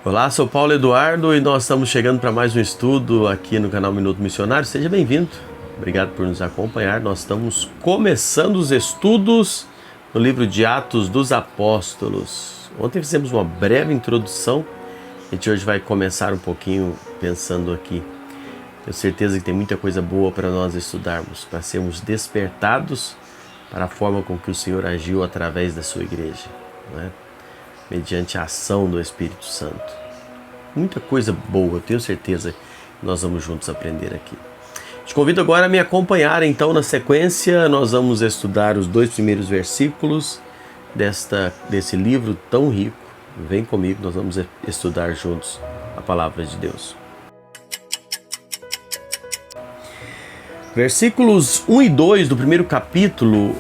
Olá, sou Paulo Eduardo e nós estamos chegando para mais um estudo aqui no canal Minuto Missionário. Seja bem-vindo, obrigado por nos acompanhar. Nós estamos começando os estudos no livro de Atos dos Apóstolos. Ontem fizemos uma breve introdução, a gente hoje vai começar um pouquinho pensando aqui. Tenho certeza que tem muita coisa boa para nós estudarmos, para sermos despertados para a forma com que o Senhor agiu através da sua igreja, não é? Mediante a ação do Espírito Santo. Muita coisa boa, tenho certeza que nós vamos juntos aprender aqui. Te convido agora a me acompanhar, então, na sequência. Nós vamos estudar os 2 primeiros versículos desse livro tão rico. Vem comigo, nós vamos estudar juntos a palavra de Deus. Versículos 1 e 2 do primeiro capítulo,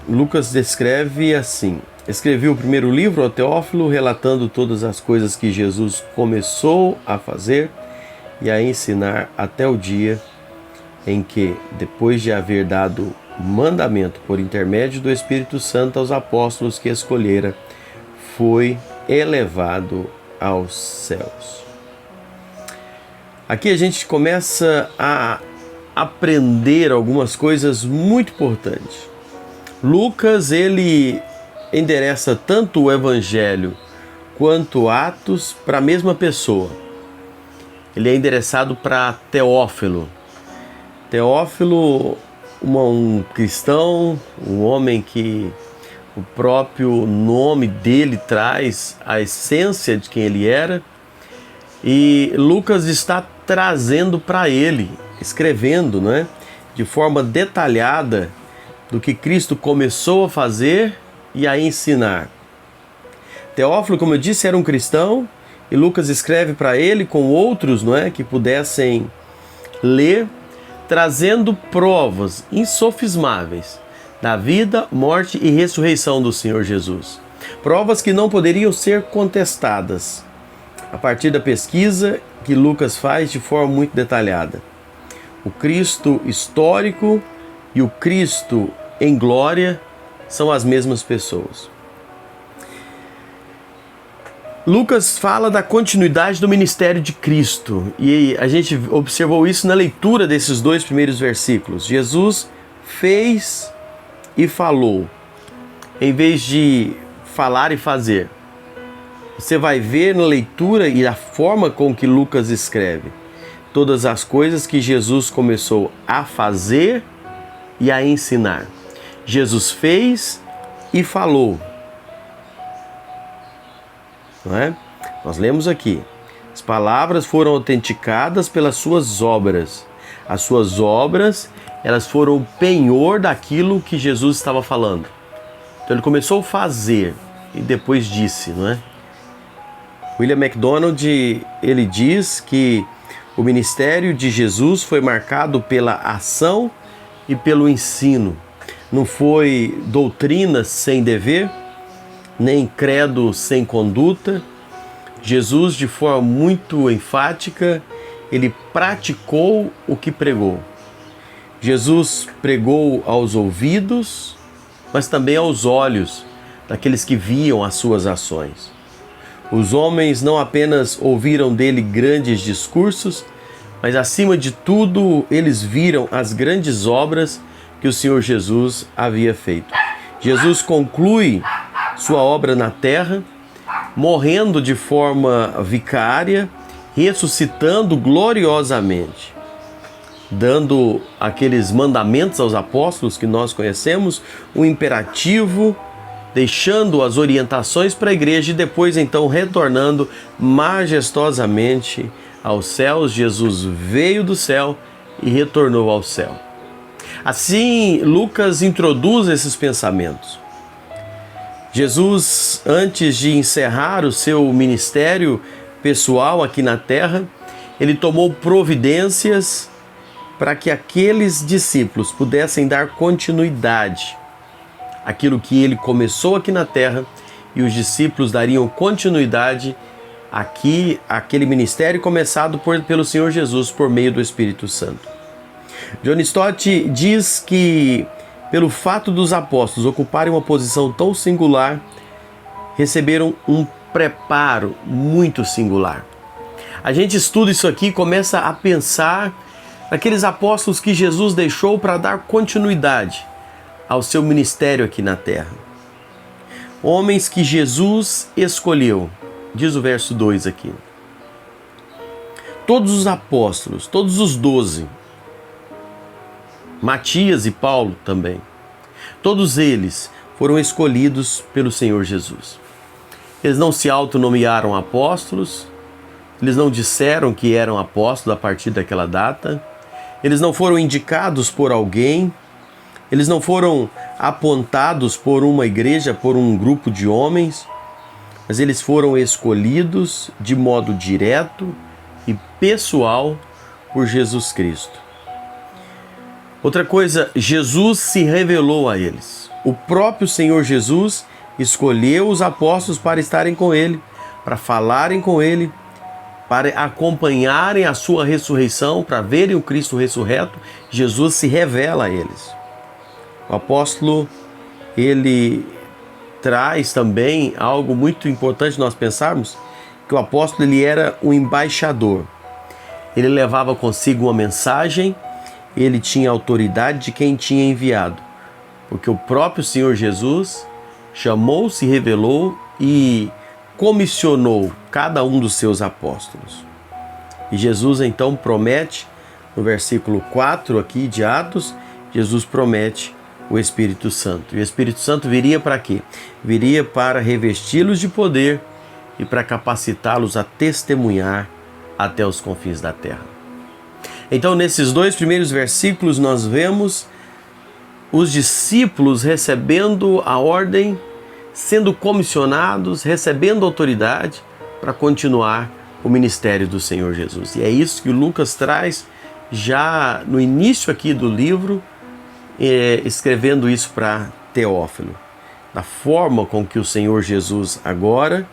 Lucas descreve assim: escrevi o primeiro livro ao Teófilo, relatando todas as coisas que Jesus começou a fazer e a ensinar até o dia em que, depois de haver dado mandamento por intermédio do Espírito Santo aos apóstolos que escolhera, foi elevado aos céus. Aqui a gente começa a aprender algumas coisas muito importantes. Lucas, ele endereça tanto o Evangelho quanto Atos para a mesma pessoa. Ele é endereçado para Teófilo. Teófilo, um cristão, um homem que o próprio nome dele traz a essência de quem ele era. E Lucas está trazendo para ele, escrevendo, né, de forma detalhada do que Cristo começou a fazer e a ensinar. Teófilo, como eu disse, era um cristão e Lucas escreve para ele com outros, não é, que pudessem ler, trazendo provas insofismáveis da vida, morte e ressurreição do Senhor Jesus. Provas que não poderiam ser contestadas a partir da pesquisa que Lucas faz de forma muito detalhada. O Cristo histórico e o Cristo em glória são as mesmas pessoas. Lucas fala da continuidade do ministério de Cristo e a gente observou isso na leitura desses 2 primeiros versículos. Jesus fez e falou, em vez de falar e fazer. Você vai ver na leitura e a forma com que Lucas escreve todas as coisas que Jesus começou a fazer e a ensinar. Jesus fez e falou. Não é? Nós lemos aqui: as palavras foram autenticadas pelas suas obras. As suas obras, elas foram o penhor daquilo que Jesus estava falando. Então ele começou a fazer e depois disse, não é? William MacDonald, ele diz que o ministério de Jesus foi marcado pela ação e pelo ensino. Não foi doutrina sem dever, nem credo sem conduta. Jesus, de forma muito enfática, ele praticou o que pregou. Jesus pregou aos ouvidos, mas também aos olhos daqueles que viam as suas ações. Os homens não apenas ouviram dele grandes discursos, mas acima de tudo eles viram as grandes obras que o Senhor Jesus havia feito. Jesus conclui sua obra na terra, morrendo de forma vicária, ressuscitando gloriosamente, dando aqueles mandamentos aos apóstolos que nós conhecemos, um imperativo, deixando as orientações para a igreja e depois então retornando majestosamente aos céus. Jesus veio do céu e retornou ao céu. Assim, Lucas introduz esses pensamentos. Jesus, antes de encerrar o seu ministério pessoal aqui na terra, ele tomou providências para que aqueles discípulos pudessem dar continuidade àquilo que ele começou aqui na terra, e os discípulos dariam continuidade aqui, aquele ministério começado pelo Senhor Jesus por meio do Espírito Santo. John Stott diz que, pelo fato dos apóstolos ocuparem uma posição tão singular, receberam um preparo muito singular. A gente estuda isso aqui e começa a pensar naqueles apóstolos que Jesus deixou para dar continuidade ao seu ministério aqui na terra. Homens que Jesus escolheu, diz o verso 2 aqui. Todos os apóstolos, todos os 12, Matias e Paulo também, todos eles foram escolhidos pelo Senhor Jesus. Eles não se autonomearam apóstolos, eles não disseram que eram apóstolos a partir daquela data, eles não foram indicados por alguém, eles não foram apontados por uma igreja, por um grupo de homens, mas eles foram escolhidos de modo direto e pessoal por Jesus Cristo. Outra coisa, Jesus se revelou a eles. O próprio Senhor Jesus escolheu os apóstolos para estarem com ele, para falarem com ele, para acompanharem a sua ressurreição, para verem o Cristo ressurreto. Jesus se revela a eles. O apóstolo, ele traz também algo muito importante nós pensarmos, que o apóstolo ele era um embaixador. Ele levava consigo uma mensagem, ele tinha autoridade de quem tinha enviado, porque o próprio Senhor Jesus chamou, se revelou e comissionou cada um dos seus apóstolos. E Jesus então promete, no versículo 4 aqui de Atos, Jesus promete o Espírito Santo. E o Espírito Santo viria para quê? Viria para revesti-los de poder e para capacitá-los a testemunhar até os confins da terra. Então, nesses 2 primeiros versículos, nós vemos os discípulos recebendo a ordem, sendo comissionados, recebendo autoridade para continuar o ministério do Senhor Jesus. E é isso que o Lucas traz já no início aqui do livro, escrevendo isso para Teófilo, da forma com que o Senhor Jesus agora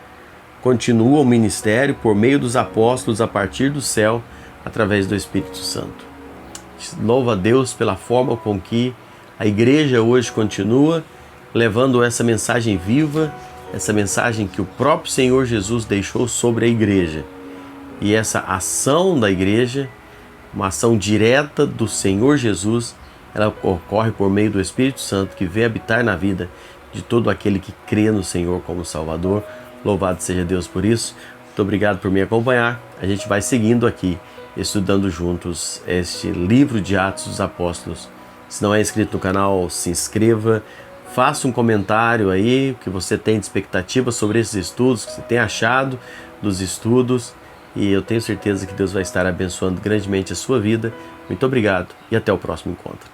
continua o ministério por meio dos apóstolos a partir do céu, através do Espírito Santo. Louva a Deus pela forma com que a igreja hoje continua levando essa mensagem viva, essa mensagem que o próprio Senhor Jesus deixou sobre a igreja. E essa ação da igreja, uma ação direta do Senhor Jesus, ela ocorre por meio do Espírito Santo que vem habitar na vida de todo aquele que crê no Senhor como Salvador. Louvado seja Deus por isso. Muito obrigado por me acompanhar. A gente vai seguindo aqui, estudando juntos este livro de Atos dos Apóstolos. Se não é inscrito no canal, se inscreva. Faça um comentário aí, o que você tem de expectativa sobre esses estudos, o que você tem achado dos estudos. E eu tenho certeza que Deus vai estar abençoando grandemente a sua vida. Muito obrigado e até o próximo encontro.